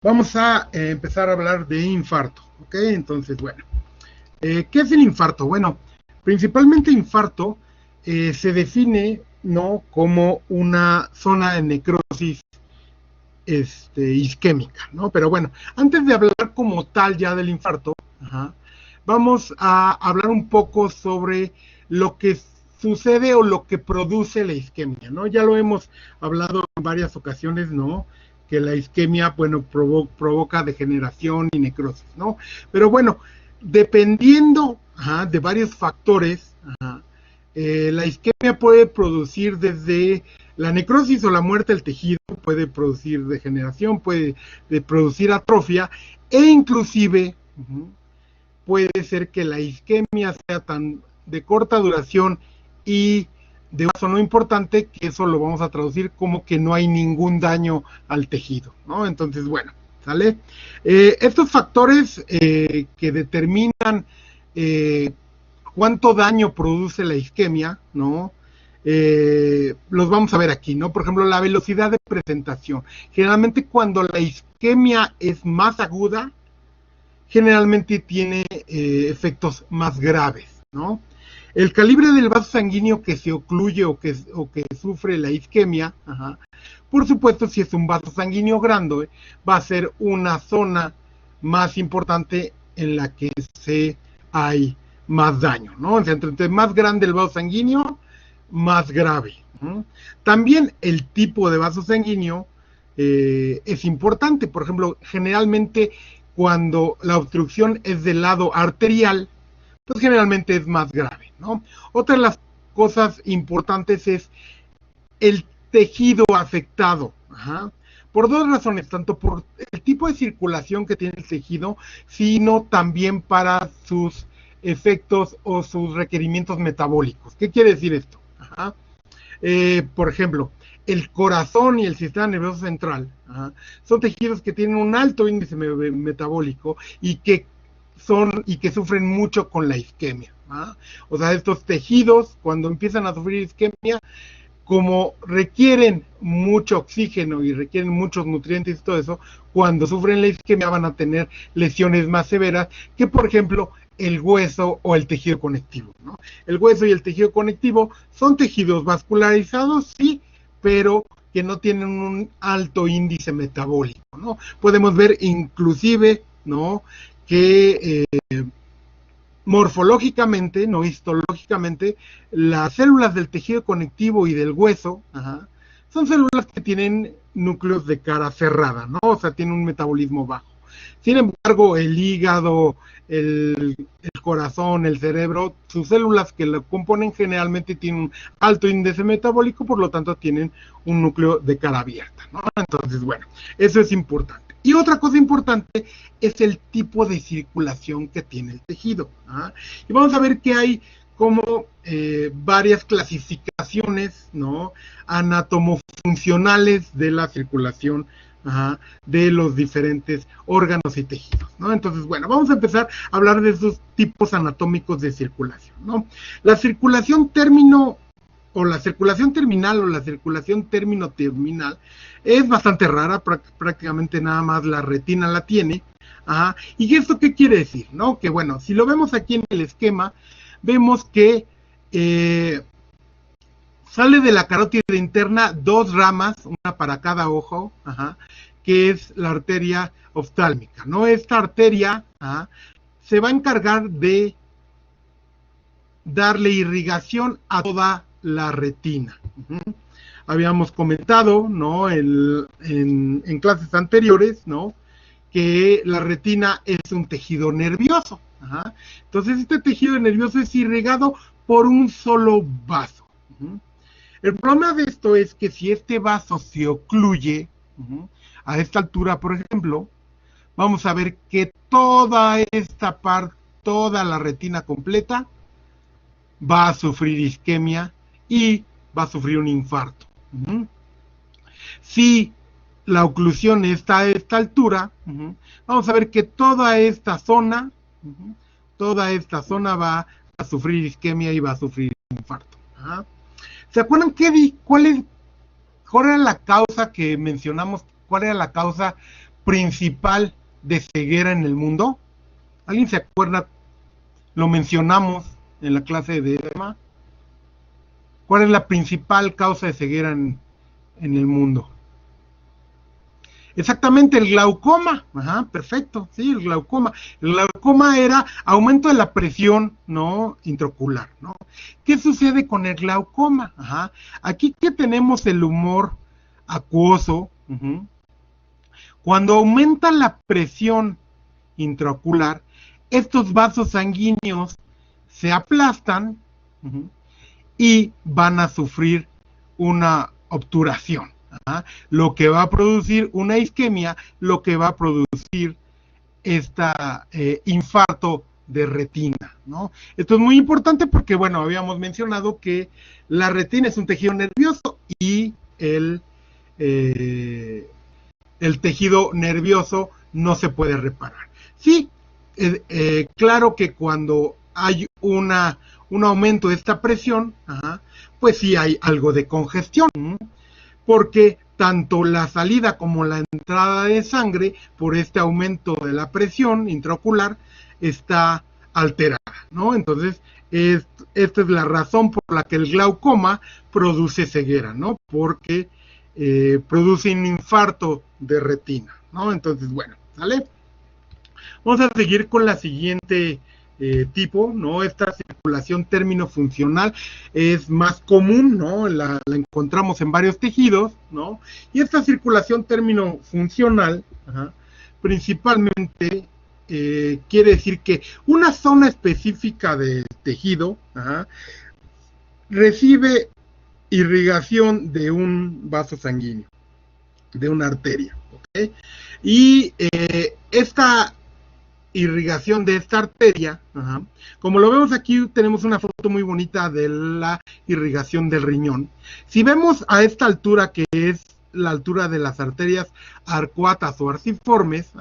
Vamos a empezar a hablar de infarto, ¿ok? Entonces, bueno, ¿qué es el infarto? Bueno, principalmente infarto se define, ¿no?, como una zona de necrosis isquémica, ¿no? Pero bueno, antes de hablar como tal ya del infarto, vamos a hablar un poco sobre lo que sucede o lo que produce la isquemia, ¿no? Ya lo hemos hablado en varias ocasiones, ¿no?, que la isquemia, bueno, provoca degeneración y necrosis, ¿no? Pero bueno, dependiendo de varios factores, la isquemia puede producir desde la necrosis o la muerte del tejido, puede producir degeneración, puede producir atrofia, e inclusive puede ser que la isquemia sea tan de corta duración y de un vaso no importante, que eso lo vamos a traducir como que no hay ningún daño al tejido, ¿no? Entonces, bueno, ¿sale? Estos factores que determinan cuánto daño produce la isquemia, ¿no? Los vamos a ver aquí, ¿no? Por ejemplo, la velocidad de presentación. Generalmente cuando la isquemia es más aguda, generalmente tiene efectos más graves, ¿no? El calibre del vaso sanguíneo que se ocluye o que sufre la isquemia, por supuesto, si es un vaso sanguíneo grande, va a ser una zona más importante en la que hay más daño, ¿no? O sea, entre más grande el vaso sanguíneo, más grave. También el tipo de vaso sanguíneo es importante. Por ejemplo, generalmente cuando la obstrucción es del lado arterial, pues generalmente es más grave, ¿no? Otra de las cosas importantes es el tejido afectado, por dos razones, tanto por el tipo de circulación que tiene el tejido, sino también para sus efectos o sus requerimientos metabólicos. ¿Qué quiere decir esto? Por ejemplo, el corazón y el sistema nervioso central son tejidos que tienen un alto índice metabólico y que sufren mucho con la isquemia. O sea, estos tejidos, cuando empiezan a sufrir isquemia, como requieren mucho oxígeno y requieren muchos nutrientes y todo eso, cuando sufren la isquemia van a tener lesiones más severas que, por ejemplo, el hueso o el tejido conectivo, ¿no? El hueso y el tejido conectivo son tejidos vascularizados, sí, pero que no tienen un alto índice metabólico, ¿no? Podemos ver inclusive, ¿no?, que morfológicamente, no histológicamente, las células del tejido conectivo y del hueso son células que tienen núcleos de cara cerrada, ¿no? O sea, tienen un metabolismo bajo. Sin embargo, el hígado, el corazón, el cerebro, sus células que lo componen generalmente tienen un alto índice metabólico, por lo tanto tienen un núcleo de cara abierta, ¿no? Entonces, bueno, eso es importante. Y otra cosa importante es el tipo de circulación que tiene el tejido. Y vamos a ver que hay como varias clasificaciones, ¿no?, anatomofuncionales de la circulación de los diferentes órganos y tejidos, ¿no? Entonces, bueno, vamos a empezar a hablar de esos tipos anatómicos de circulación, ¿no? La circulación término o la circulación terminal o la circulación término-terminal es bastante rara, prácticamente nada más la retina la tiene. ¿Y esto qué quiere decir? ¿No? Que bueno, si lo vemos aquí en el esquema, vemos que sale de la carótida interna dos ramas, una para cada ojo, que es la arteria oftálmica, ¿no? Esta arteria se va a encargar de darle irrigación a toda la retina. Habíamos comentado, ¿no?, en clases anteriores, ¿no?, que la retina es un tejido nervioso. Entonces, este tejido nervioso es irrigado por un solo vaso. El problema de esto es que si este vaso se ocluye a esta altura, por ejemplo, vamos a ver que toda esta parte, toda la retina completa, va a sufrir isquemia y va a sufrir un infarto. Si la oclusión está a esta altura, vamos a ver que toda esta zona va a sufrir isquemia y va a sufrir infarto. ¿Se acuerdan cuál era la causa que mencionamos? ¿Cuál era la causa principal de ceguera en el mundo? ¿Alguien se acuerda? Lo mencionamos en la clase de EMA. ¿Cuál es la principal causa de ceguera en el mundo? Exactamente, el glaucoma. Ajá, perfecto, sí, el glaucoma. El glaucoma era aumento de la presión, ¿no?, intraocular, ¿no? ¿Qué sucede con el glaucoma? Ajá, aquí que tenemos el humor acuoso, cuando aumenta la presión intraocular, estos vasos sanguíneos se aplastan y van a sufrir una obturación. Lo que va a producir una isquemia, lo que va a producir infarto de retina, ¿no? Esto es muy importante porque, bueno, habíamos mencionado que la retina es un tejido nervioso y el tejido nervioso no se puede reparar. Sí, claro que cuando hay un aumento de esta presión, pues sí hay algo de congestión, porque tanto la salida como la entrada de sangre por este aumento de la presión intraocular está alterada, ¿no? Entonces, esta es la razón por la que el glaucoma produce ceguera, ¿no? Porque produce un infarto de retina, ¿no? Entonces, bueno, ¿sale? Vamos a seguir con la siguiente tipo, ¿no? Esta circulación término-funcional es más común, ¿no? La encontramos en varios tejidos, ¿no? Y esta circulación término-funcional, principalmente quiere decir que una zona específica del tejido recibe irrigación de un vaso sanguíneo, de una arteria, ¿ok? Y esta irrigación de esta arteria, como lo vemos aquí, tenemos una foto muy bonita de la irrigación del riñón. Si vemos a esta altura, que es la altura de las arterias arcuatas o arciformes,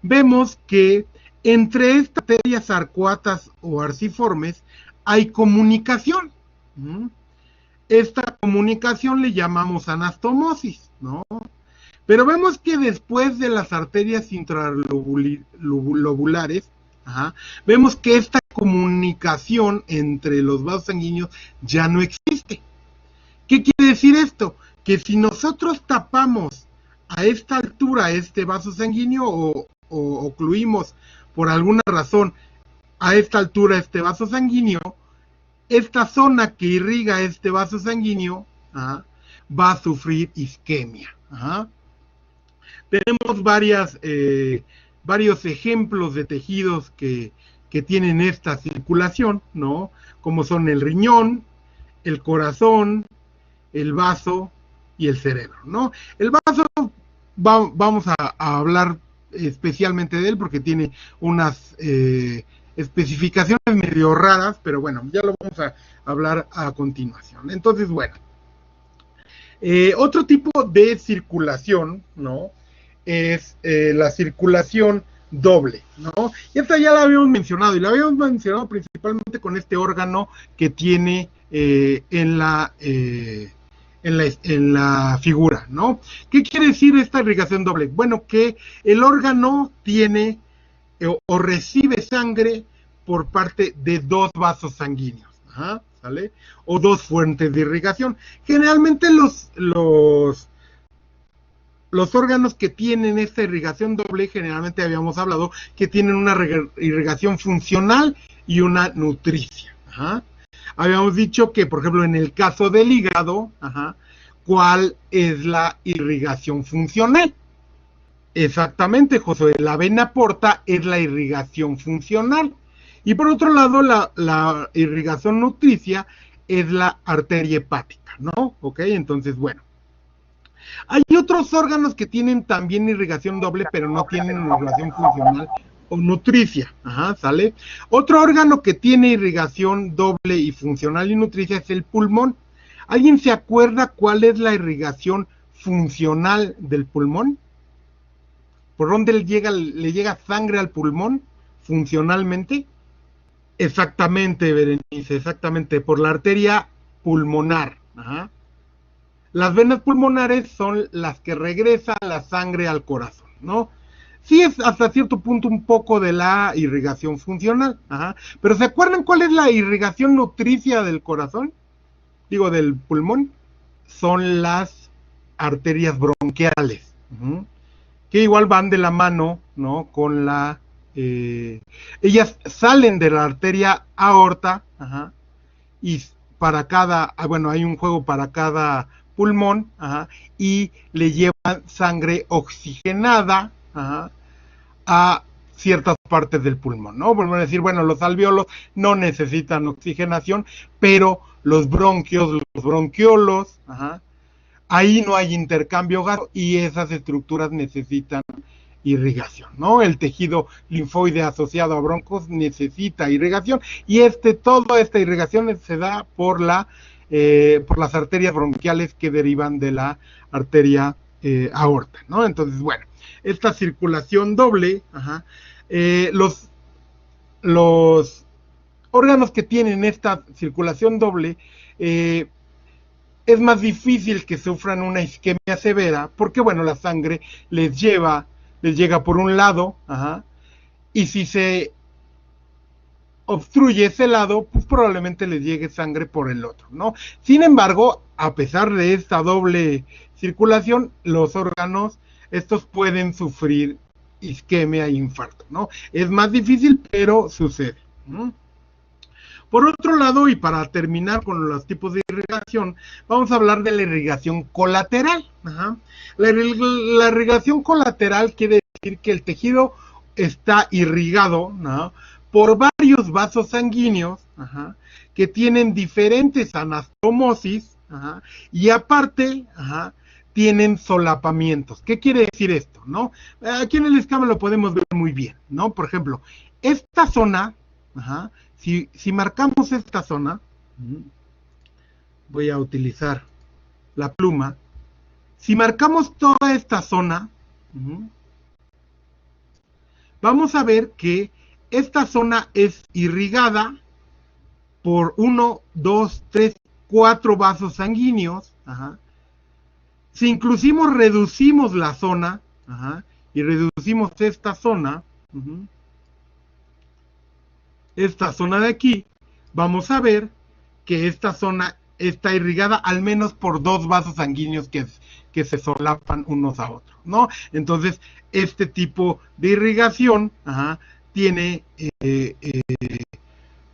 vemos que entre estas arterias arcuatas o arciformes hay comunicación. Esta comunicación le llamamos anastomosis, ¿no? Pero vemos que después de las arterias intralobulares, vemos que esta comunicación entre los vasos sanguíneos ya no existe. ¿Qué quiere decir esto? Que si nosotros tapamos a esta altura este vaso sanguíneo o ocluimos por alguna razón a esta altura este vaso sanguíneo, esta zona que irriga este vaso sanguíneo va a sufrir isquemia. Tenemos varios ejemplos de tejidos que tienen esta circulación, ¿no? Como son el riñón, el corazón, el vaso y el cerebro, ¿no? El vaso, vamos a hablar especialmente de él porque tiene unas especificaciones medio raras, pero bueno, ya lo vamos a hablar a continuación. Entonces, bueno, otro tipo de circulación, ¿no?, es la circulación doble, ¿no? Y esta ya la habíamos mencionado, y la habíamos mencionado principalmente con este órgano que tiene en la figura, ¿no? ¿Qué quiere decir esta irrigación doble? Bueno, que el órgano tiene o recibe sangre por parte de dos vasos sanguíneos, ¿sale? O dos fuentes de irrigación. Generalmente los órganos que tienen esta irrigación doble, generalmente habíamos hablado que tienen una irrigación funcional y una nutricia. Habíamos dicho que, por ejemplo, en el caso del hígado, ¿cuál es la irrigación funcional? Exactamente, José, la vena porta es la irrigación funcional. Y por otro lado, la irrigación nutricia es la arteria hepática, ¿no? Ok, entonces, bueno. Hay otros órganos que tienen también irrigación doble, pero no tienen irrigación funcional o nutricia, ¿sale? Otro órgano que tiene irrigación doble y funcional y nutricia es el pulmón. ¿Alguien se acuerda cuál es la irrigación funcional del pulmón? ¿Por dónde le llega sangre al pulmón funcionalmente? Exactamente, Berenice, exactamente, por la arteria pulmonar. Las venas pulmonares son las que regresan la sangre al corazón, ¿no? Sí es hasta cierto punto un poco de la irrigación funcional, ajá. Pero ¿se acuerdan cuál es la irrigación nutricia del corazón? Digo, del pulmón. Son las arterias bronquiales, que igual van de la mano, ¿no? Con la... ellas salen de la arteria aorta, ajá, y para cada, bueno, hay un juego para cada pulmón, ajá, y le llevan sangre oxigenada, ajá, a ciertas partes del pulmón, ¿no? Vuelvo a decir, bueno, los alveolos no necesitan oxigenación, pero los bronquios, los bronquiolos, ajá, ahí no hay intercambio gaseoso y esas estructuras necesitan irrigación, ¿no? El tejido linfoide asociado a broncos necesita irrigación y toda esta irrigación se da por las arterias bronquiales que derivan de la arteria aorta, ¿no? Entonces, bueno, esta circulación doble, ajá, los órganos que tienen esta circulación doble, es más difícil que sufran una isquemia severa, porque bueno, la sangre les llega por un lado, ajá, y si se obstruye ese lado, pues probablemente les llegue sangre por el otro, ¿no? Sin embargo, a pesar de esta doble circulación, los órganos, estos pueden sufrir isquemia e infarto, ¿no? Es más difícil, pero sucede, ¿no? Por otro lado, y para terminar con los tipos de irrigación, vamos a hablar de la irrigación colateral. Ajá. La irrigación colateral quiere decir que el tejido está irrigado, ¿no?, por varios vasos sanguíneos, ajá, que tienen diferentes anastomosis, ajá, y aparte, ajá, tienen solapamientos. ¿Qué quiere decir esto, no? Aquí en el esquema lo podemos ver muy bien, ¿no? Por ejemplo, esta zona, ajá, si marcamos esta zona, voy a utilizar la pluma. Si marcamos toda esta zona, vamos a ver que esta zona es irrigada por 1, 2, 3, 4 vasos sanguíneos. Ajá. Si inclusive reducimos la zona, ajá, y reducimos esta zona de aquí, vamos a ver que esta zona está irrigada al menos por 2 vasos sanguíneos que se solapan unos a otros, ¿no? Entonces, este tipo de irrigación, ajá, tiene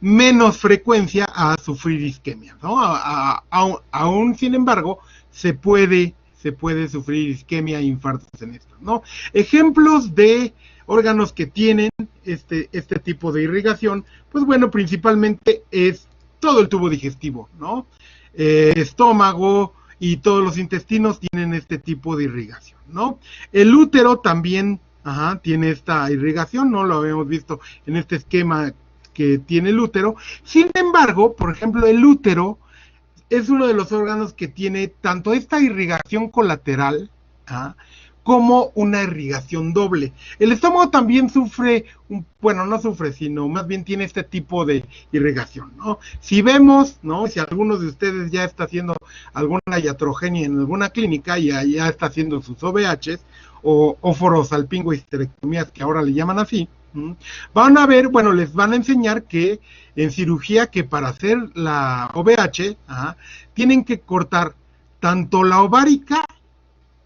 menos frecuencia a sufrir isquemia, ¿no? Aún, sin embargo, se puede sufrir isquemia e infartos en esto, ¿no? Ejemplos de órganos que tienen este tipo de irrigación, pues bueno, principalmente es todo el tubo digestivo, ¿no? Estómago y todos los intestinos tienen este tipo de irrigación, ¿no? El útero también, ajá, tiene esta irrigación, ¿no? Lo habíamos visto en este esquema que tiene el útero. Sin embargo, por ejemplo, el útero es uno de los órganos que tiene tanto esta irrigación colateral, ¿ah?, como una irrigación doble. El estómago también sufre, bueno, no sufre, sino más bien tiene este tipo de irrigación, ¿no? Si vemos, ¿no?, si algunos de ustedes ya está haciendo alguna iatrogenia en alguna clínica y ya está haciendo sus OVHs o óforosalpingohisterectomías, que ahora le llaman así, van a ver, bueno, les van a enseñar que en cirugía, que para hacer la OVH, ajá, tienen que cortar tanto la ovárica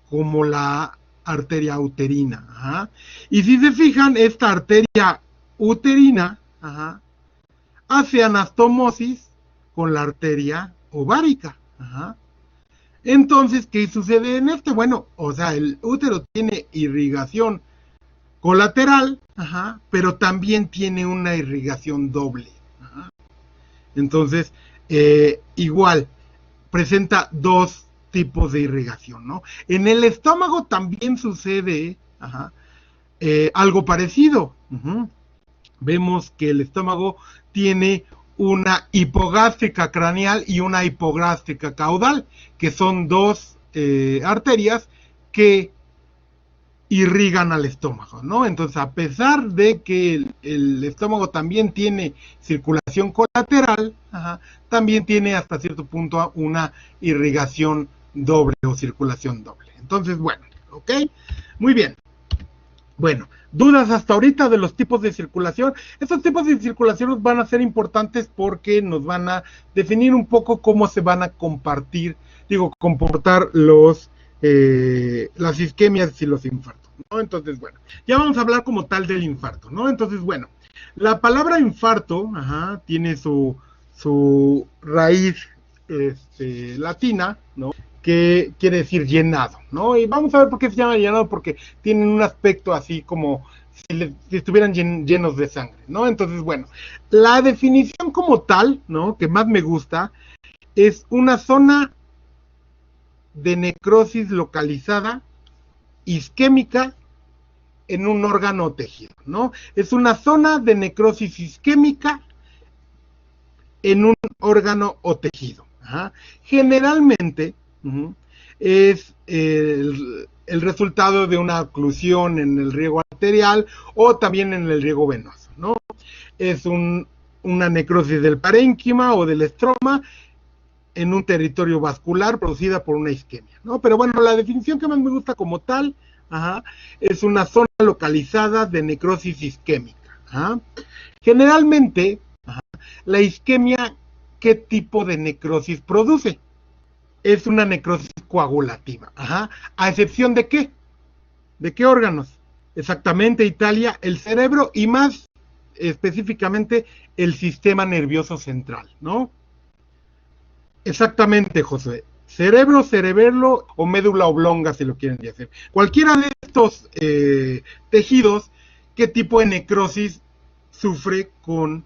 como la arteria uterina, ajá. Y si se fijan, esta arteria uterina, ajá, hace anastomosis con la arteria ovárica, ajá. Entonces, ¿qué sucede en este? Bueno, o sea, el útero tiene irrigación colateral, ajá, pero también tiene una irrigación doble, ajá. Entonces, igual, presenta dos tipos de irrigación, ¿no? En el estómago también sucede, ajá, algo parecido. Vemos que el estómago tiene una hipogástrica craneal y una hipogástrica caudal, que son dos arterias que irrigan al estómago, ¿no? Entonces, a pesar de que el estómago también tiene circulación colateral, ajá, también tiene hasta cierto punto una irrigación doble o circulación doble. Entonces, bueno, ¿ok? Muy bien. Bueno, dudas hasta ahorita de los tipos de circulación. Estos tipos de circulación van a ser importantes porque nos van a definir un poco cómo se van a comportar las isquemias y los infartos, ¿no? Entonces, bueno, ya vamos a hablar como tal del infarto, ¿no? Entonces, bueno, la palabra infarto, tiene su raíz latina, ¿no? Que quiere decir llenado, ¿no? Y vamos a ver por qué se llama llenado, porque tienen un aspecto así como si estuvieran llenos de sangre, ¿no? Entonces, bueno, la definición como tal, ¿no? Que más me gusta, es una zona de necrosis localizada, isquémica, en un órgano o tejido, ¿no? Es una zona de necrosis isquémica en un órgano o tejido. Generalmente, es el resultado de una oclusión en el riego arterial o también en el riego venoso, ¿no? Es una necrosis del parénquima o del estroma en un territorio vascular producida por una isquemia, ¿no? Pero bueno, la definición que más me gusta como tal, es una zona localizada de necrosis isquémica. Generalmente, la isquemia, ¿qué tipo de necrosis produce? Es una necrosis coagulativa, ¿a excepción de qué? ¿De qué órganos? Exactamente, Italia, el cerebro y más específicamente el sistema nervioso central, ¿no? Exactamente, José. Cerebro, cerebelo o médula oblonga, si lo quieren decir. Cualquiera de estos tejidos, ¿qué tipo de necrosis sufre con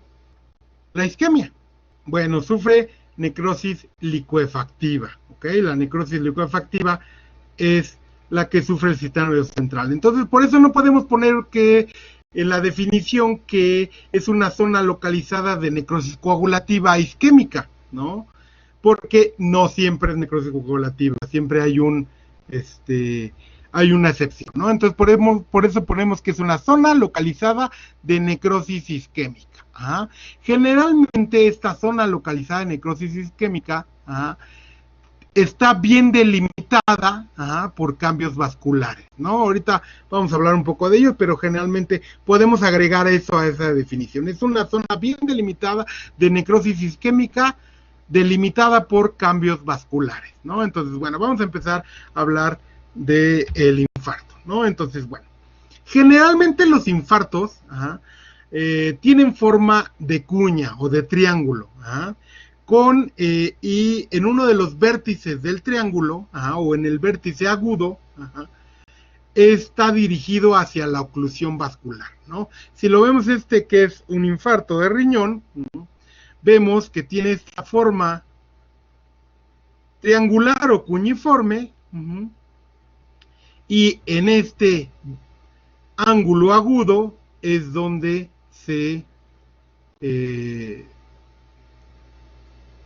la isquemia? Bueno, sufre necrosis licuefactiva, ¿ok? La necrosis licuefactiva es la que sufre el sistema nervioso central. Entonces, por eso no podemos poner que en la definición que es una zona localizada de necrosis coagulativa isquémica, ¿no? Porque no siempre es necrosis coagulativa, siempre hay hay una excepción, ¿no? Entonces, por eso ponemos que es una zona localizada de necrosis isquémica. Generalmente esta zona localizada de necrosis isquémica está bien delimitada por cambios vasculares, ¿no? Ahorita vamos a hablar un poco de ellos, pero generalmente podemos agregar eso a esa definición. Es una zona bien delimitada de necrosis isquémica, delimitada por cambios vasculares, ¿no? Entonces, bueno, vamos a empezar a hablar del infarto, ¿no? Entonces, bueno, generalmente los infartos tienen forma de cuña o de triángulo, y en uno de los vértices del triángulo, o en el vértice agudo, está dirigido hacia la oclusión vascular, ¿no? Si lo vemos que es un infarto de riñón, vemos que tiene esta forma triangular o cuñiforme, y en este ángulo agudo es donde se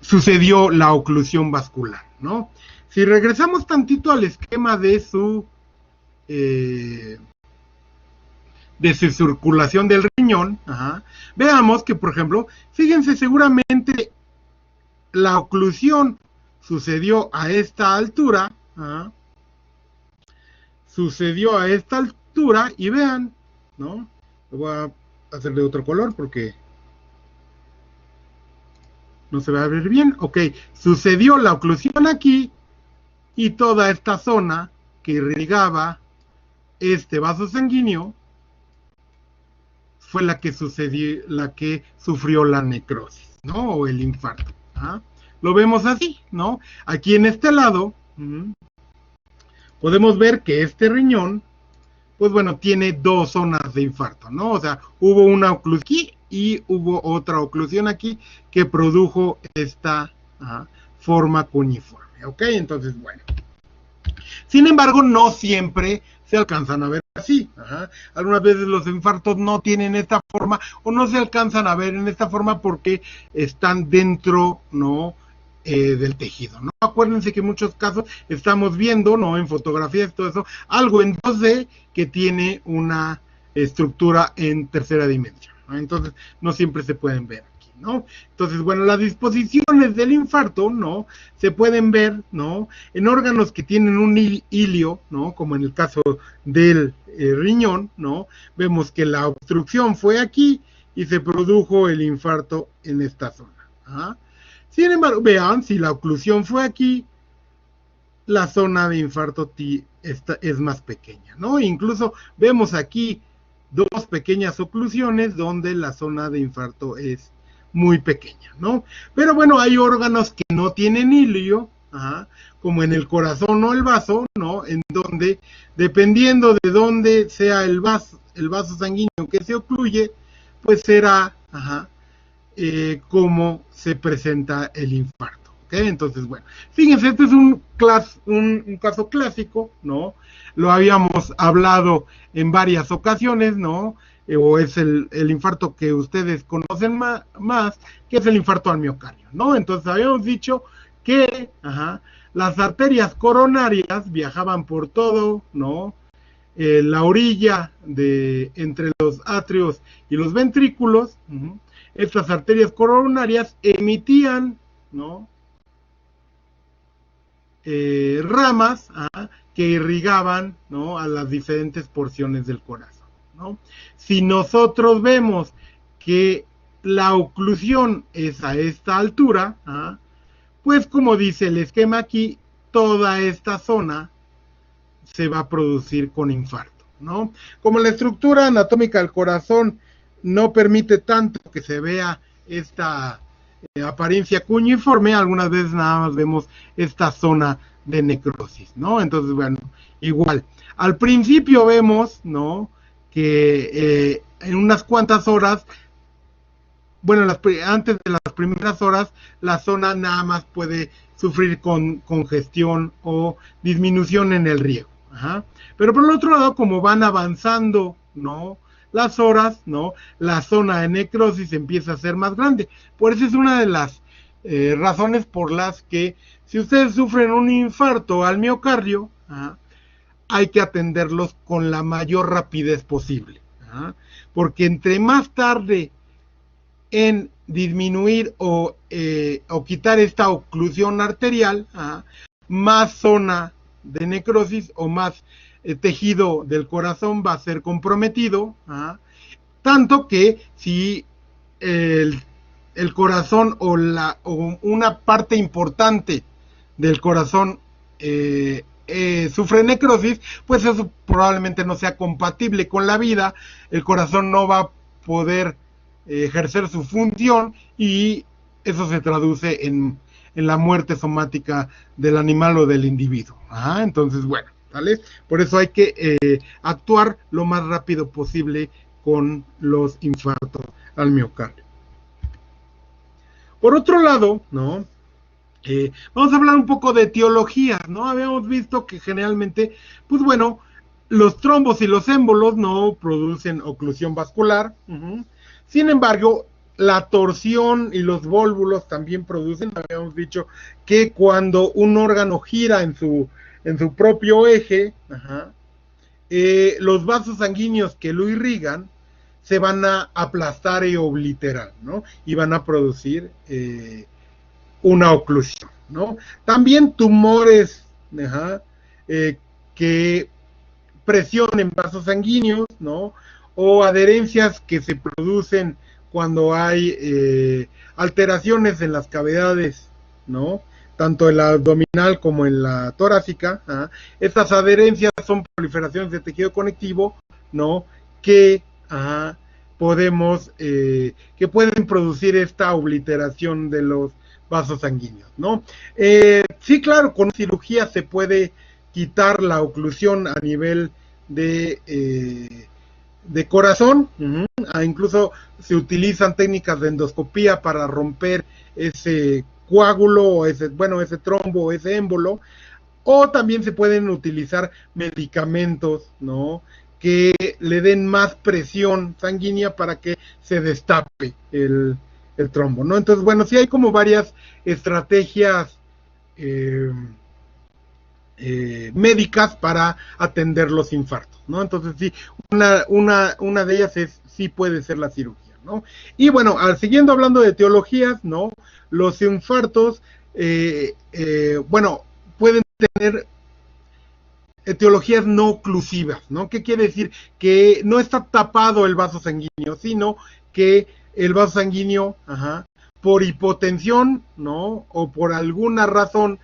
sucedió la oclusión vascular, ¿no? Si regresamos tantito al esquema de su circulación del riñón, veamos que, por ejemplo, fíjense, seguramente la oclusión sucedió a esta altura, y vean, ¿no? Lo voy a hacer de otro color porque no se va a ver bien. Ok, sucedió la oclusión aquí y toda esta zona que irrigaba este vaso sanguíneo fue la que sufrió la necrosis, ¿no? O el infarto. Lo vemos así, ¿no? Aquí en este lado podemos ver que este riñón, pues bueno, tiene dos zonas de infarto, ¿no? O sea, hubo una oclusión aquí y hubo otra oclusión aquí que produjo esta forma cuñiforme, ¿ok? Entonces, bueno. Sin embargo, no siempre se alcanzan a ver así. Algunas veces los infartos no tienen esta forma o no se alcanzan a ver en esta forma porque están dentro, ¿no? Del tejido, ¿no? Acuérdense que en muchos casos estamos viendo, ¿no? En fotografías y todo eso, algo en 2D que tiene una estructura en tercera dimensión, ¿no? Entonces, no siempre se pueden ver aquí, ¿no? Entonces, bueno, las disposiciones del infarto, ¿no? Se pueden ver, ¿no? En órganos que tienen un hilio, ¿no? Como en el caso del riñón, ¿no? Vemos que la obstrucción fue aquí y se produjo el infarto en esta zona. ¿Ah? Sin embargo, vean, si la oclusión fue aquí, la zona de infarto es más pequeña, ¿no? Incluso vemos aquí dos pequeñas oclusiones donde la zona de infarto es muy pequeña, ¿no? Pero bueno, hay órganos que no tienen hilio, como en el corazón o el vaso, ¿no? En donde, dependiendo de dónde sea el vaso sanguíneo que se ocluye, pues será, cómo se presenta el infarto. ¿Okay? Entonces, bueno, fíjense, este es un caso clásico, ¿no? Lo habíamos hablado en varias ocasiones, ¿no? O es el infarto que ustedes conocen más, que es el infarto al miocardio, ¿no? Entonces, habíamos dicho que las arterias coronarias viajaban por todo, ¿no? La orilla entre los atrios y los ventrículos, estas arterias coronarias emitían, ¿no? Ramas que irrigaban, ¿no? A las diferentes porciones del corazón, ¿no? Si nosotros vemos que la oclusión es a esta altura, pues como dice el esquema aquí, toda esta zona se va a producir con infarto, ¿no? Como la estructura anatómica del corazón no permite tanto que se vea esta apariencia cuñiforme, algunas veces nada más vemos esta zona de necrosis, ¿no? Entonces, bueno, igual, al principio vemos, ¿no? Que en unas cuantas horas, bueno, antes de las primeras horas, la zona nada más puede sufrir con congestión o disminución en el riego. Pero por el otro lado, como van avanzando, ¿no? Las horas, ¿no? La zona de necrosis empieza a ser más grande. Por eso es una de las razones por las que si ustedes sufren un infarto al miocardio, hay que atenderlos con la mayor rapidez posible. Porque entre más tarde en disminuir o quitar esta oclusión arterial, más zona de necrosis o más tejido del corazón va a ser comprometido, tanto que si el corazón o una parte importante del corazón sufre necrosis, pues eso probablemente no sea compatible con la vida, el corazón no va a poder ejercer su función y eso se traduce en la muerte somática del animal o del individuo. Entonces, bueno, ¿vale? Por eso hay que actuar lo más rápido posible con los infartos al miocardio. Por otro lado, ¿no? Vamos a hablar un poco de etiología, ¿no? Habíamos visto que generalmente, pues bueno, los trombos y los émbolos no producen oclusión vascular. Sin embargo, la torsión y los vólvulos también producen. Habíamos dicho que cuando un órgano gira en su propio eje, los vasos sanguíneos que lo irrigan se van a aplastar y obliterar, ¿no? Y van a producir una oclusión, ¿no? También tumores que presionen vasos sanguíneos, ¿no? O adherencias que se producen cuando hay alteraciones en las cavidades, ¿no? Tanto en la abdominal como en la torácica. Estas adherencias son proliferaciones de tejido conectivo, ¿no? Que que pueden producir esta obliteración de los vasos sanguíneos, ¿no? Sí, claro, con cirugía se puede quitar la oclusión a nivel de corazón, incluso se utilizan técnicas de endoscopía para romper ese coágulo o ese trombo o ese émbolo, o también se pueden utilizar medicamentos, ¿no? Que le den más presión sanguínea para que se destape el trombo, ¿no? Entonces, bueno, sí hay como varias estrategias médicas para atender los infartos, ¿no? Entonces sí, una de ellas sí puede ser la cirugía. ¿no? Y bueno, siguiendo hablando de etiologías, ¿no? Los infartos, bueno, pueden tener etiologías no oclusivas, ¿no? ¿Qué quiere decir? Que no está tapado el vaso sanguíneo, sino que el vaso sanguíneo, por hipotensión, ¿no? O por alguna razón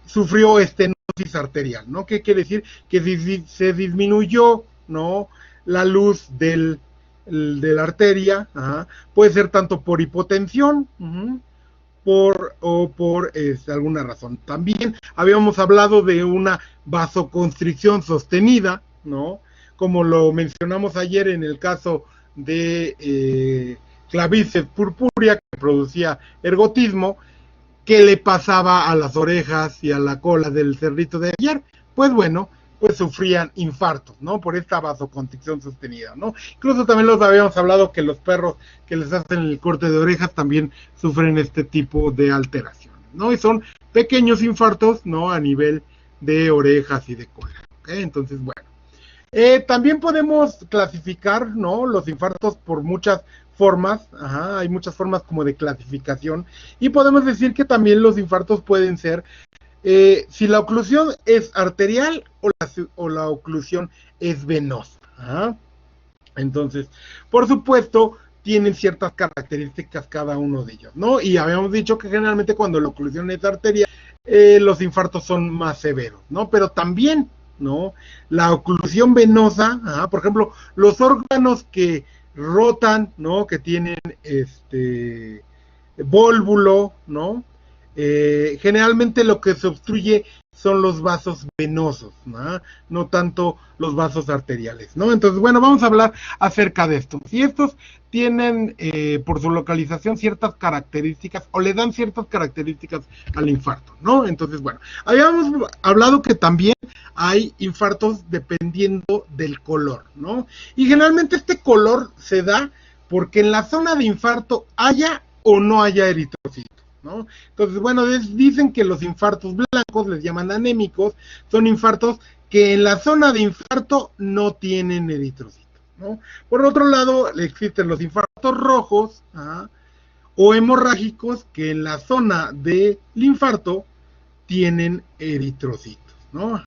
sufrió estenosis arterial, ¿no? ¿Qué quiere decir? Que se disminuyó, ¿no? La luz de la arteria, puede ser tanto por hipotensión, por alguna razón. También habíamos hablado de una vasoconstricción sostenida, ¿no? Como lo mencionamos ayer en el caso de clavíceps purpúrea, que producía ergotismo, que le pasaba a las orejas y a la cola del cerdito de ayer. Pues bueno, pues sufrían infartos, ¿no? Por esta vasoconstricción sostenida, ¿no? Incluso también los habíamos hablado que los perros que les hacen el corte de orejas también sufren este tipo de alteraciones, ¿no? Y son pequeños infartos, ¿no? A nivel de orejas y de cola, ¿ok? Entonces, bueno. También podemos clasificar, ¿no? Los infartos por muchas formas, hay muchas formas como de clasificación, y podemos decir que también los infartos pueden ser si la oclusión es arterial o la oclusión es venosa. Entonces, por supuesto, tienen ciertas características cada uno de ellos, ¿no? Y habíamos dicho que generalmente cuando la oclusión es arterial, los infartos son más severos, ¿no? Pero también, ¿no? La oclusión venosa, por ejemplo, los órganos que rotan, ¿no? Que tienen vólvulo, ¿no? Generalmente lo que se obstruye son los vasos venosos, no tanto los vasos arteriales, ¿no? Entonces, bueno, vamos a hablar acerca de estos. Y estos tienen, por su localización, ciertas características, o le dan ciertas características al infarto, ¿no? Entonces, bueno, habíamos hablado que también hay infartos dependiendo del color, ¿no? Y generalmente este color se da porque en la zona de infarto haya o no haya eritrocitos, ¿no? Entonces, bueno, dicen que los infartos blancos, les llaman anémicos, son infartos que en la zona de infarto no tienen eritrocitos, ¿no? Por otro lado, existen los infartos rojos, o hemorrágicos, que en la zona del infarto tienen eritrocitos, ¿no?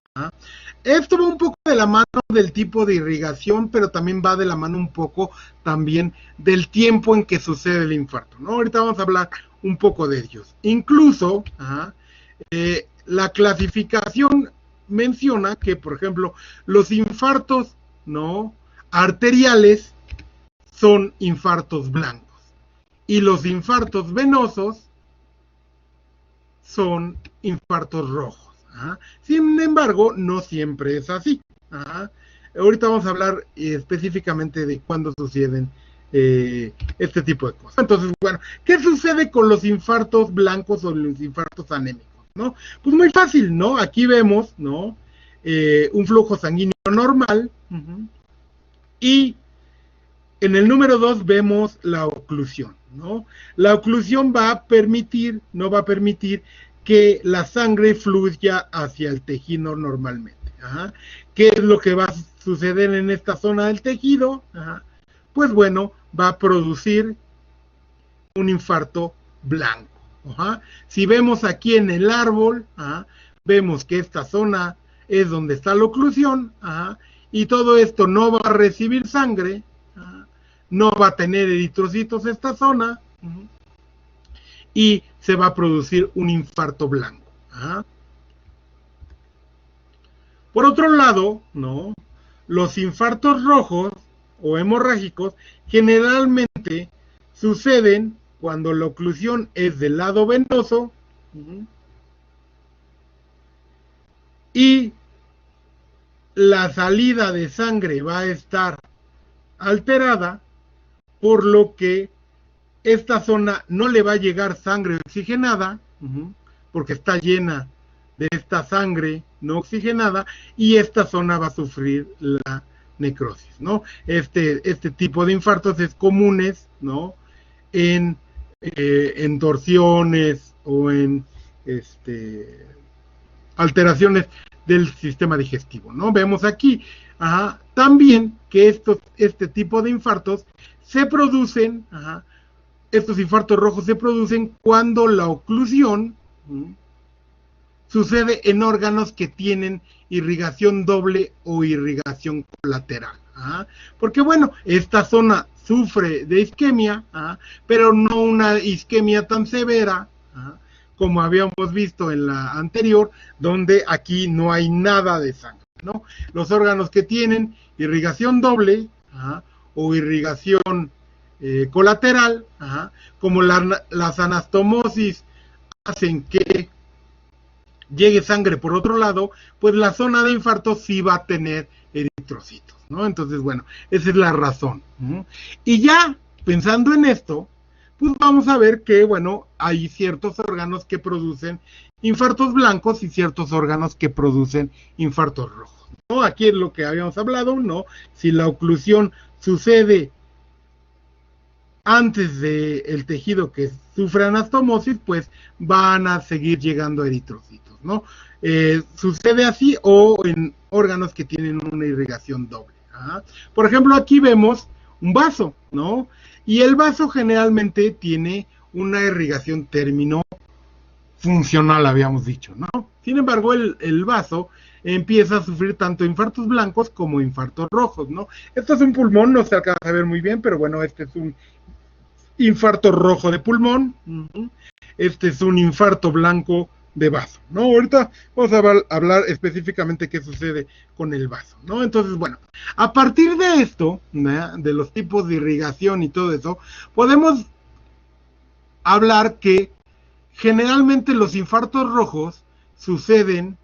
Esto va un poco de la mano del tipo de irrigación, pero también va de la mano un poco también del tiempo en que sucede el infarto, ¿no? Ahorita vamos a hablar un poco de ellos. Incluso, la clasificación menciona que, por ejemplo, los infartos, ¿no? Arteriales son infartos blancos y los infartos venosos son infartos rojos. Sin embargo, no siempre es así. Ahorita vamos a hablar específicamente de cuándo suceden este tipo de cosas. Entonces, bueno, ¿qué sucede con los infartos blancos o los infartos anémicos, ¿no? Pues muy fácil, ¿no? Aquí vemos, ¿no? Un flujo sanguíneo normal, y en el número 2 vemos la oclusión, ¿no? La oclusión no va a permitir que la sangre fluya hacia el tejido normalmente. ¿Qué es lo que va a suceder en esta zona del tejido? Pues bueno, va a producir un infarto blanco. Si vemos aquí en el árbol, vemos que esta zona es donde está la oclusión, y todo esto no va a recibir sangre, no va a tener eritrocitos esta zona, y se va a producir un infarto blanco. Por otro lado, ¿no? Los infartos rojos o hemorrágicos generalmente suceden cuando la oclusión es del lado venoso, y la salida de sangre va a estar alterada, por lo que esta zona no le va a llegar sangre oxigenada, porque está llena de esta sangre no oxigenada, y esta zona va a sufrir la necrosis, ¿no? Este tipo de infartos es comunes, ¿no? En torsiones o en alteraciones del sistema digestivo, ¿no? Vemos aquí también que este tipo de infartos se producen, estos infartos rojos se producen cuando la oclusión sucede en órganos que tienen irrigación doble o irrigación colateral. Porque bueno, esta zona sufre de isquemia, pero no una isquemia tan severa, como habíamos visto en la anterior, donde aquí no hay nada de sangre, ¿no? Los órganos que tienen irrigación doble o irrigación colateral, como las anastomosis hacen que llegue sangre por otro lado, pues la zona de infarto sí va a tener eritrocitos, ¿no? Entonces, bueno, esa es la razón. Y ya pensando en esto, pues vamos a ver que, bueno, hay ciertos órganos que producen infartos blancos y ciertos órganos que producen infartos rojos, ¿no? Aquí es lo que habíamos hablado, ¿no? Si la oclusión sucede antes del tejido que sufre anastomosis, pues van a seguir llegando eritrocitos, ¿no? Sucede así o en órganos que tienen una irrigación doble. Por ejemplo, aquí vemos un vaso, ¿no? Y el vaso generalmente tiene una irrigación término funcional, habíamos dicho, ¿no? Sin embargo, el vaso empieza a sufrir tanto infartos blancos como infartos rojos, ¿no? Esto es un pulmón, no se alcanza a ver muy bien, pero bueno, este es un infarto rojo de pulmón, este es un infarto blanco de vaso, ¿no? Ahorita vamos a hablar específicamente qué sucede con el vaso, ¿no? Entonces, bueno, a partir de esto, ¿no? De los tipos de irrigación y todo eso, podemos hablar que generalmente los infartos rojos suceden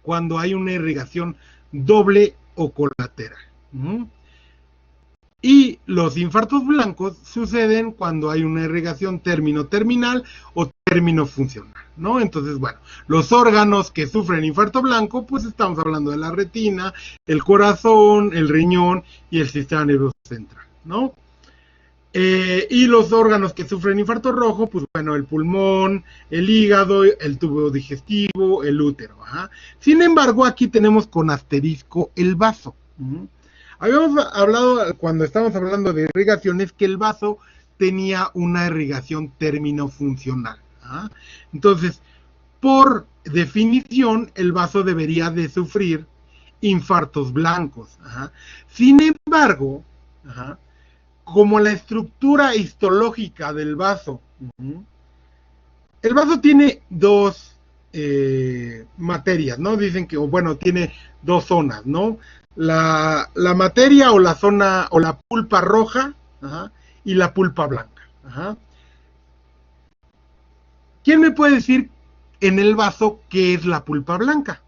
cuando hay una irrigación doble o colateral. Y los infartos blancos suceden cuando hay una irrigación término-terminal o término-funcional, ¿no? Entonces, bueno, los órganos que sufren infarto blanco, pues estamos hablando de la retina, el corazón, el riñón y el sistema nervioso central, ¿no? Y los órganos que sufren infarto rojo, pues bueno, el pulmón, el hígado, el tubo digestivo, el útero. Sin embargo, aquí tenemos con asterisco el vaso. Habíamos hablado, cuando estábamos hablando de irrigaciones, que el vaso tenía una irrigación término-funcional. Entonces, por definición, el vaso debería de sufrir infartos blancos. Sin embargo, como la estructura histológica del vaso, el vaso tiene dos materias, ¿no? Dicen que, bueno, tiene dos zonas, ¿no? La materia o la zona o la pulpa roja y la pulpa blanca. ¿Quién me puede decir en el vaso qué es la pulpa blanca?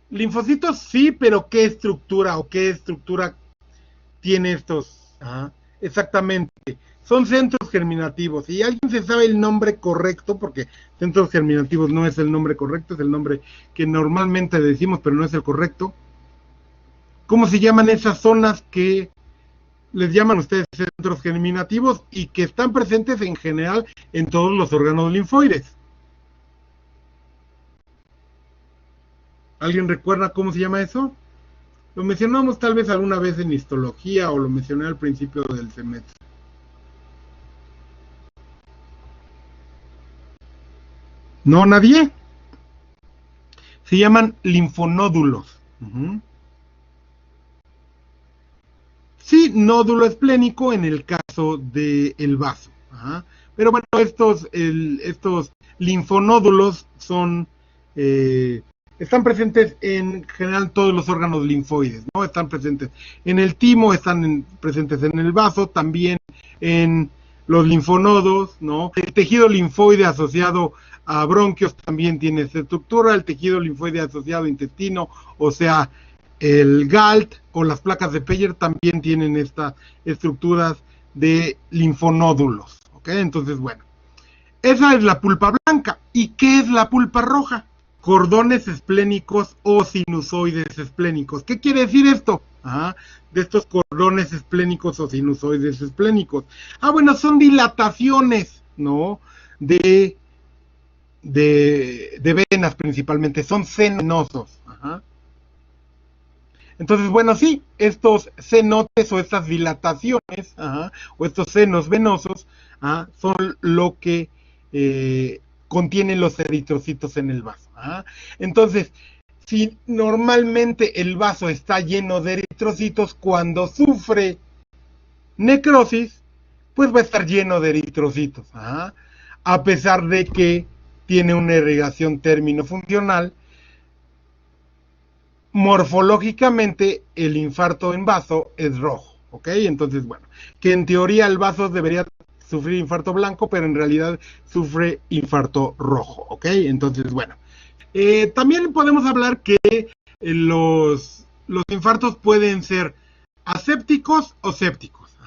Linfocitos sí, pero ¿qué estructura o qué estructura tiene estos? Exactamente. Son centros germinativos. Y alguien se sabe el nombre correcto, porque centros germinativos no es el nombre correcto, es el nombre que normalmente decimos, pero no es el correcto. ¿Cómo se llaman esas zonas que les llaman ustedes centros germinativos y que están presentes en general en todos los órganos linfoides? ¿Alguien recuerda cómo se llama eso? Lo mencionamos tal vez alguna vez en histología o lo mencioné al principio del semestre. ¿No, nadie? Se llaman linfonódulos. Sí, nódulo esplénico en el caso del vaso. Pero bueno, estos linfonódulos son... están presentes en general todos los órganos linfoides, ¿no? Están presentes en el timo, están presentes en el vaso, también en los linfonodos, ¿no? El tejido linfoide asociado a bronquios también tiene esta estructura, el tejido linfoide asociado a intestino, o sea, el GALT o las placas de Peyer también tienen estas estructuras de linfonódulos, ¿ok? Entonces, bueno, esa es la pulpa blanca. ¿Y qué es la pulpa roja? cordones esplénicos o sinusoides esplénicos. ¿Qué quiere decir esto? De estos cordones esplénicos o sinusoides esplénicos. Bueno, son dilataciones, ¿no? De venas principalmente, son senosos. Entonces, bueno, sí, estos cenotes o estas dilataciones, o estos senos venosos, son lo que contienen los eritrocitos en el vaso. Entonces, si normalmente el vaso está lleno de eritrocitos, cuando sufre necrosis, pues va a estar lleno de eritrocitos, a pesar de que tiene una irrigación término funcional. Morfológicamente el infarto en vaso es rojo, ¿ok? Entonces, bueno, que en teoría el vaso debería sufrir infarto blanco, pero en realidad sufre infarto rojo, ¿ok? Entonces, bueno, también podemos hablar que los infartos pueden ser asépticos o sépticos.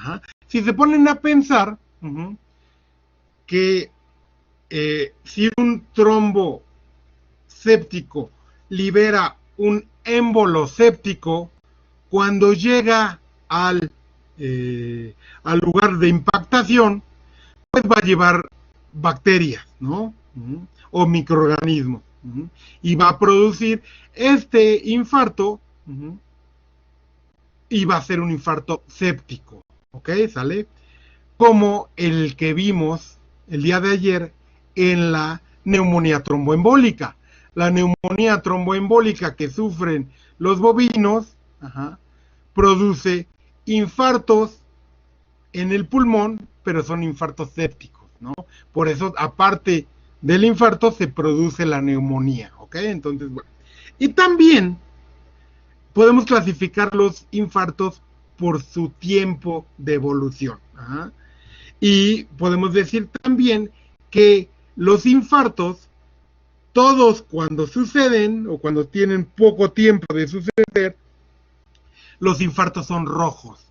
Si se ponen a pensar que si un trombo séptico libera un émbolo séptico, cuando llega al lugar de impactación, pues va a llevar bacterias, ¿no? O microorganismos. Y va a producir este infarto, y va a ser un infarto séptico, ¿ok? ¿Sale? Como el que vimos el día de ayer en la neumonía tromboembólica. La neumonía tromboembólica que sufren los bovinos produce infartos en el pulmón, pero son infartos sépticos, ¿no? Por eso, aparte del infarto, se produce la neumonía, ¿ok? Entonces, bueno. Y también podemos clasificar los infartos por su tiempo de evolución. Y podemos decir también que los infartos, todos cuando suceden o cuando tienen poco tiempo de suceder, los infartos son rojos.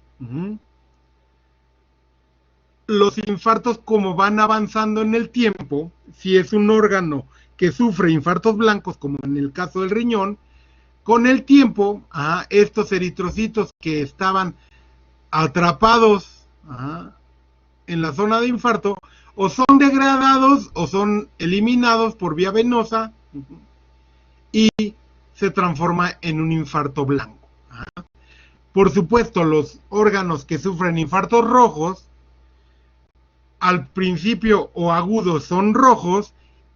Los infartos, como van avanzando en el tiempo, si es un órgano que sufre infartos blancos, como en el caso del riñón, con el tiempo, estos eritrocitos que estaban atrapados en la zona de infarto, o son degradados o son eliminados por vía venosa y se transforma en un infarto blanco. Por supuesto, los órganos que sufren infartos rojos, al principio o agudos son rojos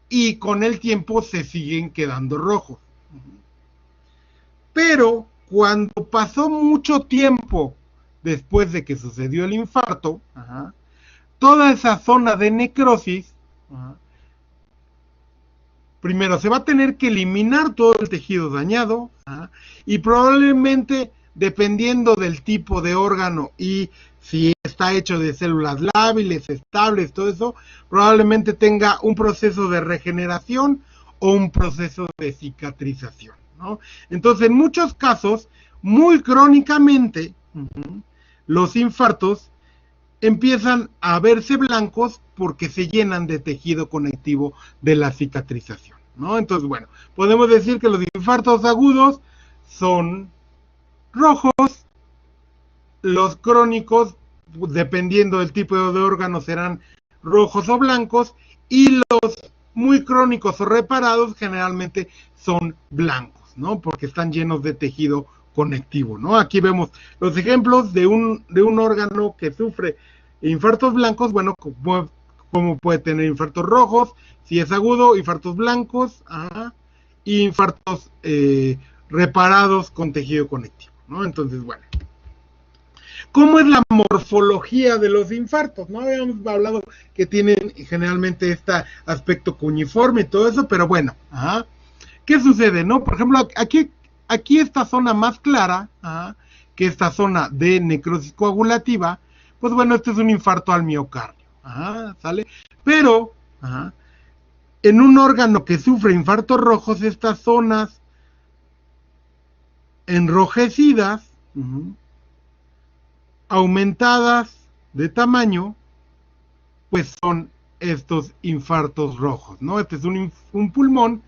y con el tiempo se siguen quedando rojos. Pero cuando pasó mucho tiempo después de que sucedió el infarto, toda esa zona de necrosis, primero se va a tener que eliminar todo el tejido dañado, y probablemente, dependiendo del tipo de órgano y si está hecho de células lábiles, estables, todo eso, probablemente tenga un proceso de regeneración o un proceso de cicatrización, ¿no? Entonces, en muchos casos, muy crónicamente, los infartos empiezan a verse blancos porque se llenan de tejido conectivo de la cicatrización, ¿no? Entonces, bueno, podemos decir que los infartos agudos son rojos, los crónicos, dependiendo del tipo de órgano, serán rojos o blancos, y los muy crónicos o reparados generalmente son blancos, ¿no? Porque están llenos de tejido conectivo, ¿no? Aquí vemos los ejemplos de un órgano que sufre infartos blancos. Bueno, como puede tener infartos rojos, si es agudo, infartos blancos, y infartos reparados con tejido conectivo, ¿no? Entonces, bueno, ¿cómo es la morfología de los infartos? ¿No? Habíamos hablado que tienen generalmente este aspecto cuneiforme y todo eso, pero bueno, ¿qué sucede, no? Por ejemplo, aquí esta zona más clara, que esta zona de necrosis coagulativa, pues bueno, este es un infarto al miocardio, ¿sale? Pero, en un órgano que sufre infartos rojos, estas zonas enrojecidas, aumentadas de tamaño, pues son estos infartos rojos, ¿no? Este es un pulmón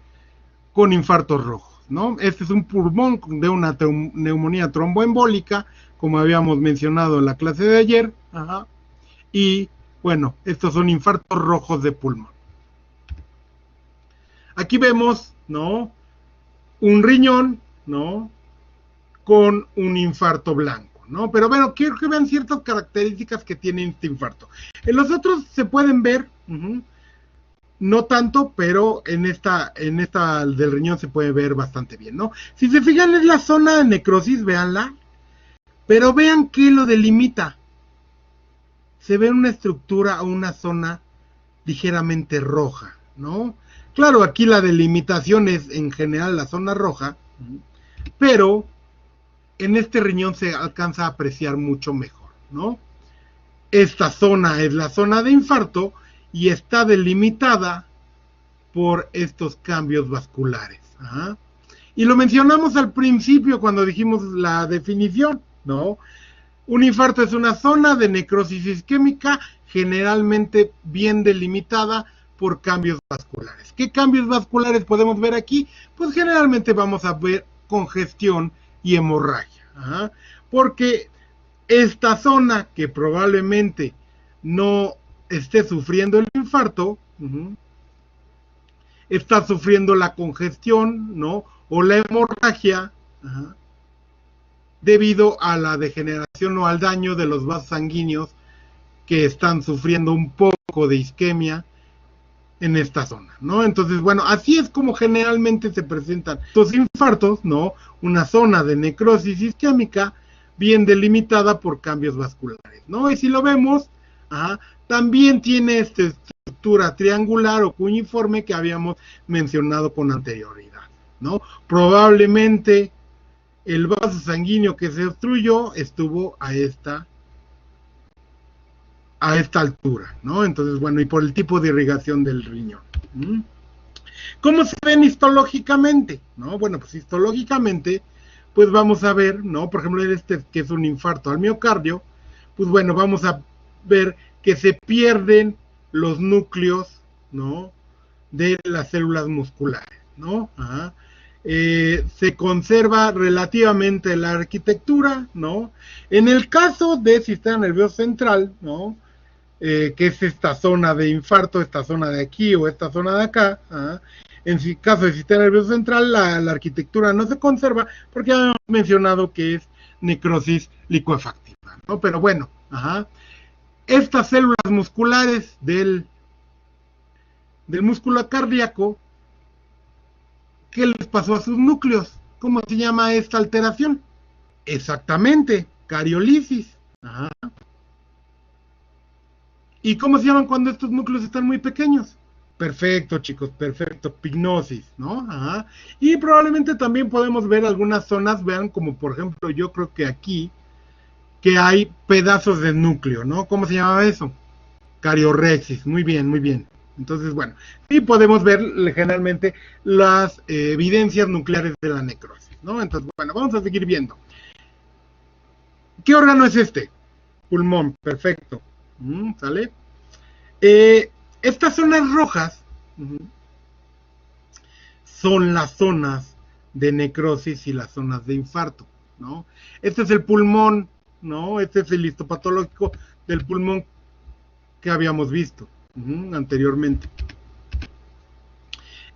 con infartos rojos, ¿no? Este es un pulmón de una neumonía tromboembólica, como habíamos mencionado en la clase de ayer, ajá, y bueno, estos son infartos rojos de pulmón. Aquí vemos, ¿no? Un riñón, ¿no? Con un infarto blanco, ¿no? Pero bueno, quiero que vean ciertas características que tiene este infarto. En los otros se pueden ver, no tanto, pero en esta del riñón se puede ver bastante bien, ¿no? Si se fijan, es la zona de necrosis, véanla, pero vean que lo delimita. Se ve una estructura o una zona ligeramente roja, ¿no? Claro, aquí la delimitación es en general la zona roja, pero en este riñón se alcanza a apreciar mucho mejor, ¿no? Esta zona es la zona de infarto y está delimitada por estos cambios vasculares. Ajá. Y lo mencionamos al principio cuando dijimos la definición, ¿no? Un infarto es una zona de necrosis isquémica generalmente bien delimitada por cambios vasculares. ¿Qué cambios vasculares podemos ver aquí? Pues generalmente vamos a ver congestión y hemorragia. Ajá. Porque esta zona que probablemente no esté sufriendo el infarto, está sufriendo la congestión, ¿no? O la hemorragia, ajá, debido a la degeneración o al daño de los vasos sanguíneos que están sufriendo un poco de isquemia en esta zona, ¿no? Entonces, bueno, así es como generalmente se presentan estos infartos, ¿no? Una zona de necrosis isquémica bien delimitada por cambios vasculares, ¿no? Y si lo vemos, ajá, también tiene esta estructura triangular o cuñiforme que habíamos mencionado con anterioridad, ¿no? Probablemente el vaso sanguíneo que se obstruyó estuvo a esta altura, ¿no? Entonces, bueno, y por el tipo de irrigación del riñón. ¿Cómo se ven histológicamente? ¿No? Bueno, pues histológicamente, pues vamos a ver, ¿no? Por ejemplo, en este que es un infarto al miocardio, pues bueno, vamos a ver que se pierden los núcleos, ¿no? De las células musculares, ¿no? Ajá. Se conserva relativamente la arquitectura, ¿no? En el caso del sistema nervioso central, ¿no? Que es esta zona de infarto, esta zona de aquí o esta zona de acá, ¿ah? En el caso del sistema nervioso central, la arquitectura no se conserva porque ya hemos mencionado que es necrosis licuefactiva, ¿no? Pero bueno, ajá, estas células musculares del músculo cardíaco, ¿qué les pasó a sus núcleos? ¿Cómo se llama esta alteración? Exactamente, cariolisis. Ajá. ¿Y cómo se llaman cuando estos núcleos están muy pequeños? Perfecto, chicos, perfecto, pignosis, ¿no? Ajá. Y probablemente también podemos ver algunas zonas, vean, como por ejemplo, yo creo que aquí, que hay pedazos de núcleo, ¿no? ¿Cómo se llama eso? Cariorexis, muy bien, muy bien. Entonces, bueno, y podemos ver generalmente las evidencias nucleares de la necrosis, ¿no? Entonces, bueno, vamos a seguir viendo. ¿Qué órgano es este? Pulmón, perfecto. ¿Sale? Estas zonas rojas son las zonas de necrosis y las zonas de infarto, ¿no? Este es el pulmón, ¿no? Este es el histopatológico del pulmón que habíamos visto anteriormente.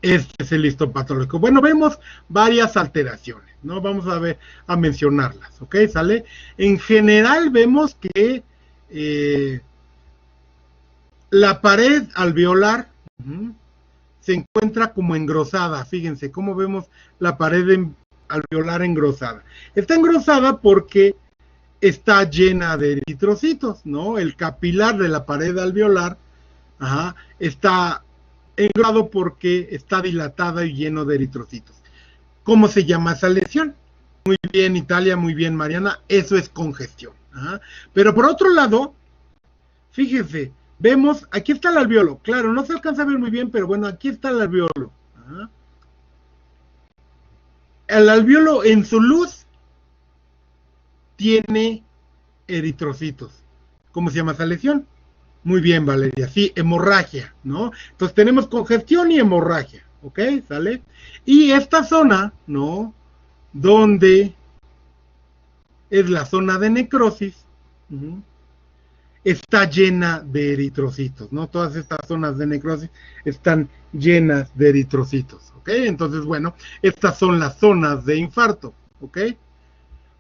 Este es el histopatológico. Bueno, vemos varias alteraciones, ¿no? Vamos a ver, a mencionarlas, ¿ok? ¿Sale? En general vemos que la pared alveolar se encuentra como engrosada. Fíjense cómo vemos la pared alveolar engrosada. Está engrosada porque está llena de eritrocitos, ¿no? El capilar de la pared alveolar está engrosado porque está dilatada y lleno de eritrocitos. ¿Cómo se llama esa lesión? Muy bien, Italia, muy bien, Mariana. Eso es congestión. Pero por otro lado, fíjense, vemos, aquí está el alveolo. Claro, no se alcanza a ver muy bien, pero bueno, aquí está el alveolo. El alveolo en su luz tiene eritrocitos. ¿Cómo se llama esa lesión? Muy bien, Valeria. Sí, hemorragia, ¿no? Entonces tenemos congestión y hemorragia. ¿ok? ¿Sale? Y esta zona, ¿no? Donde es la zona de necrosis, uh-huh, está llena de eritrocitos, ¿no? Todas estas zonas de necrosis están llenas de eritrocitos, ¿ok? Entonces, bueno, estas son las zonas de infarto, ¿ok?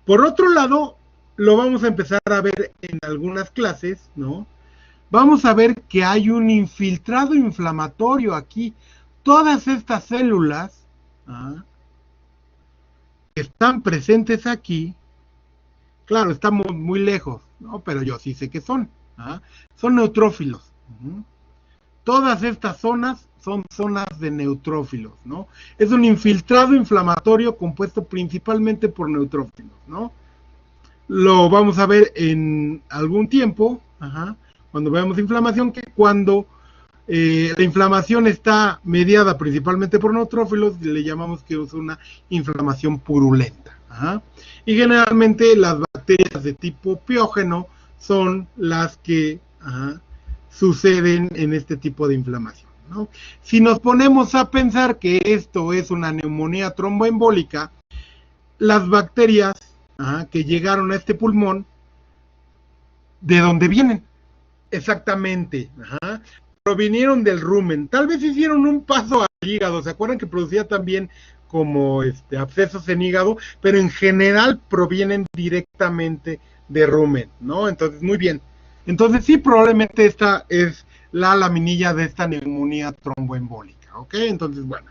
Por otro lado, lo vamos a empezar a ver en algunas clases, ¿no? Vamos a ver que hay un infiltrado inflamatorio aquí. Todas estas células que están presentes aquí, claro, estamos muy lejos, ¿no? Pero yo sí sé que son. Son neutrófilos. Todas estas zonas son zonas de neutrófilos, ¿no? Es un infiltrado inflamatorio compuesto principalmente por neutrófilos, ¿no? Lo vamos a ver en algún tiempo, cuando veamos inflamación, que cuando la inflamación está mediada principalmente por neutrófilos, le llamamos que es una inflamación purulenta. Y generalmente las bacterias de tipo piógeno son las que suceden en este tipo de inflamación, ¿no? Si nos ponemos a pensar que esto es una neumonía tromboembólica, las bacterias que llegaron a este pulmón, ¿de dónde vienen? Exactamente, provinieron del rumen. Tal vez hicieron un paso al hígado. ¿Se acuerdan que producía también como abscesos en hígado? Pero en general provienen directamente de rumen, ¿no? Entonces, muy bien. Entonces, sí, probablemente esta es la laminilla de esta neumonía tromboembólica, ¿ok? Entonces, bueno.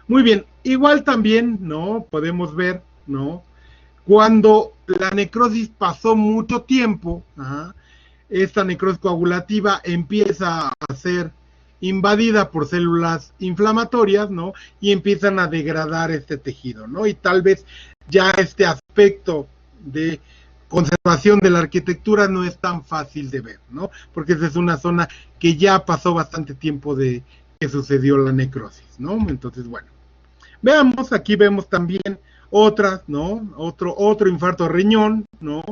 Muy bien. Igual también, ¿no? Podemos ver, ¿no? Cuando la necrosis pasó mucho tiempo, esta necrosis coagulativa empieza a ser invadida por células inflamatorias, ¿no? Y empiezan a degradar este tejido, ¿no? Y tal vez ya este aspecto de conservación de la arquitectura no es tan fácil de ver, ¿no? Porque esa es una zona que ya pasó bastante tiempo de que sucedió la necrosis, ¿no? Entonces, bueno. Veamos, aquí vemos también otras, ¿no? Otro infarto de riñón, ¿no?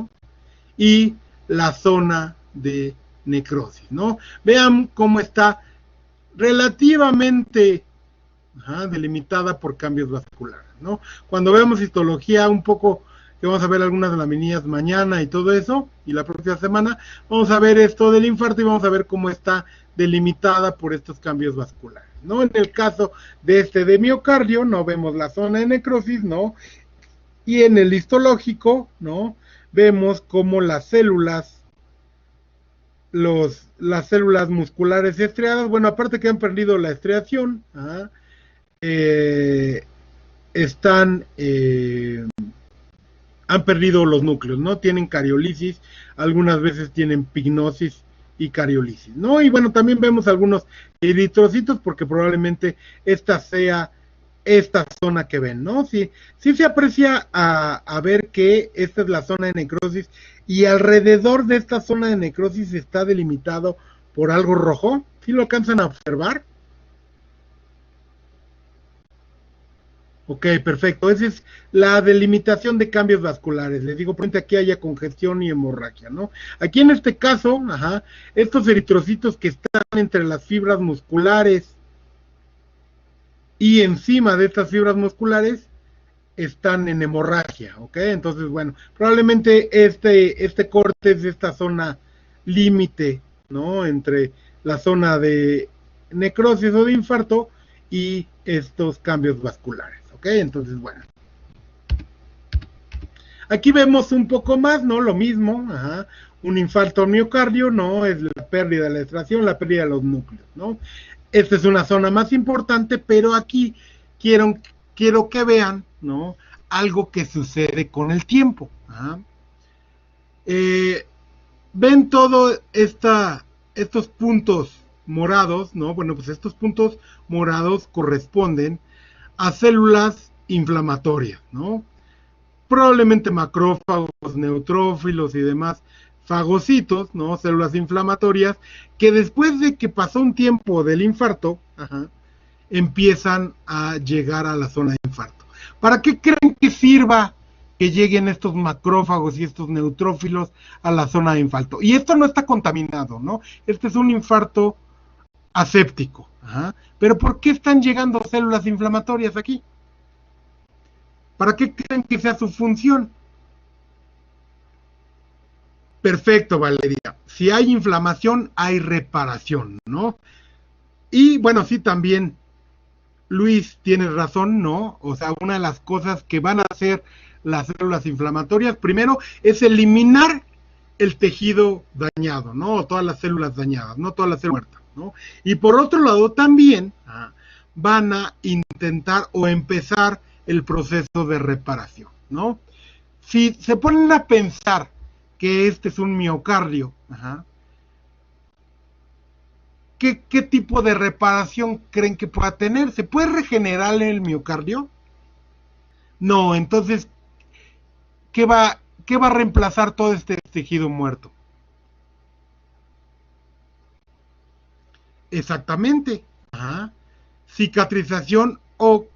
Y la zona de necrosis, ¿no? Vean cómo está relativamente delimitada por cambios vasculares, ¿no? Cuando vemos histología un poco, que vamos a ver algunas de las laminillas mañana y todo eso, y la próxima semana, vamos a ver esto del infarto y vamos a ver cómo está delimitada por estos cambios vasculares, ¿no? En el caso de miocardio, no vemos la zona de necrosis, ¿no? Y en el histológico, ¿no? Vemos cómo las células, las células musculares estriadas, bueno, aparte que han perdido la estriación, han perdido los núcleos, ¿no? Tienen cariolisis, algunas veces tienen pignosis y cariolisis, ¿no? Y bueno, también vemos algunos eritrocitos porque probablemente esta sea esta zona que ven, ¿no? Sí se aprecia a ver que esta es la zona de necrosis y alrededor de esta zona de necrosis está delimitado por algo rojo. ¿Sí lo alcanzan a observar? Ok, perfecto. Esa es la delimitación de cambios vasculares. Les digo, probablemente aquí haya congestión y hemorragia, ¿no? Aquí en este caso, estos eritrocitos que están entre las fibras musculares y encima de estas fibras musculares están en hemorragia, ¿ok? Entonces, bueno, probablemente este corte es de esta zona límite, ¿no? Entre la zona de necrosis o de infarto y estos cambios vasculares, ¿ok? Entonces, bueno. Aquí vemos un poco más, ¿no? Lo mismo, un infarto miocardio, ¿no? Es la pérdida de la extracción, la pérdida de los núcleos, ¿no? Esta es una zona más importante, pero aquí quiero que vean, ¿no? Algo que sucede con el tiempo. Ven todo estos puntos morados, ¿no? Bueno, pues estos puntos morados corresponden a células inflamatorias, ¿no? Probablemente macrófagos, neutrófilos y demás fagocitos, ¿no? Células inflamatorias, que después de que pasó un tiempo del infarto, empiezan a llegar a la zona de infarto. ¿Para qué creen que sirva que lleguen estos macrófagos y estos neutrófilos a la zona de infarto? Y esto no está contaminado, ¿no? Este es un infarto aséptico. Ajá. Pero ¿por qué están llegando células inflamatorias aquí? ¿Para qué creen que sea su función? Perfecto, Valeria. Si hay inflamación, hay reparación, ¿no? Y bueno, sí, también, Luis, tienes razón, ¿no? O sea, una de las cosas que van a hacer las células inflamatorias, primero, es eliminar el tejido dañado, ¿no? O todas las células dañadas, no todas las células muertas, ¿no? Y por otro lado, también van a intentar o empezar el proceso de reparación, ¿no? Si se ponen a pensar que este es un miocardio, ¿qué tipo de reparación creen que pueda tener? ¿Se puede regenerar el miocardio? No, entonces, ¿qué va a reemplazar todo este tejido muerto? Exactamente. Ajá. Cicatrización o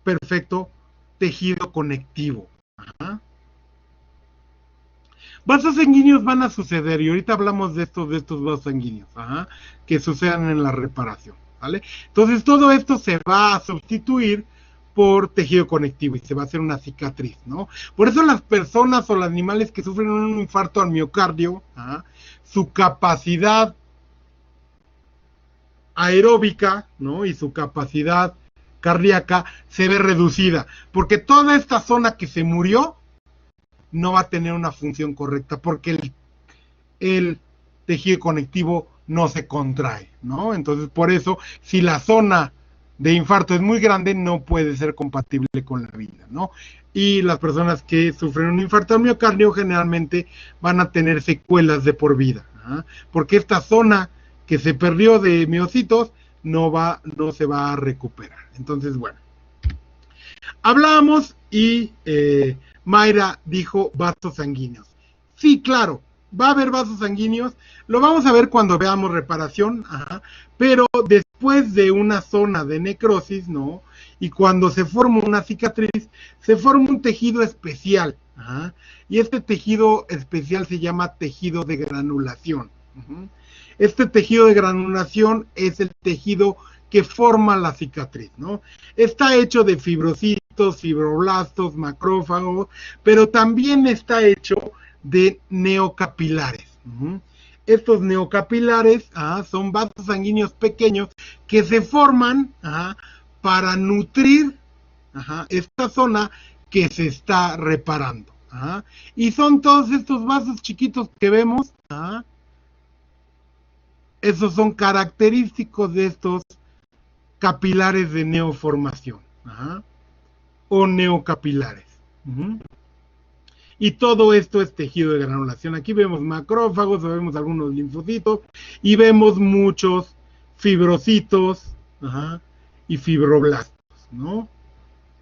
perfecto tejido conectivo. Ajá. Vasos sanguíneos van a suceder, y ahorita hablamos de estos vasos sanguíneos, que sucedan en la reparación, ¿vale? Entonces todo esto se va a sustituir por tejido conectivo y se va a hacer una cicatriz, ¿no? Por eso las personas o los animales que sufren un infarto al miocardio, su capacidad aeróbica, ¿no? Y su capacidad cardíaca se ve reducida, porque toda esta zona que se murió no va a tener una función correcta, porque el tejido conectivo no se contrae, ¿no? Entonces, por eso, si la zona de infarto es muy grande, no puede ser compatible con la vida, ¿no? Y las personas que sufren un infarto al miocardio generalmente van a tener secuelas de por vida, porque esta zona que se perdió de miocitos no se va a recuperar. Entonces, bueno, hablamos y Mayra dijo vasos sanguíneos. Sí, claro, va a haber vasos sanguíneos, lo vamos a ver cuando veamos reparación, pero después de una zona de necrosis, ¿no? Y cuando se forma una cicatriz, se forma un tejido especial, y este tejido especial se llama tejido de granulación. Este tejido de granulación es el tejido que forma la cicatriz, ¿no? Está hecho de fibrocitos, fibroblastos, macrófagos, pero también está hecho de neocapilares. Estos neocapilares son vasos sanguíneos pequeños que se forman para nutrir esta zona que se está reparando. Y son todos estos vasos chiquitos que vemos, esos son característicos de estos capilares de neoformación, o neocapilares. Y todo esto es tejido de granulación. Aquí vemos macrófagos, vemos algunos linfocitos y vemos muchos fibrocitos y fibroblastos, ¿no?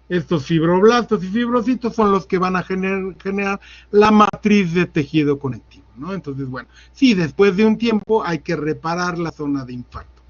Estos fibroblastos y fibrocitos son los que van a generar la matriz de tejido conectivo, ¿no? Entonces, bueno, sí, después de un tiempo hay que reparar la zona de infarto.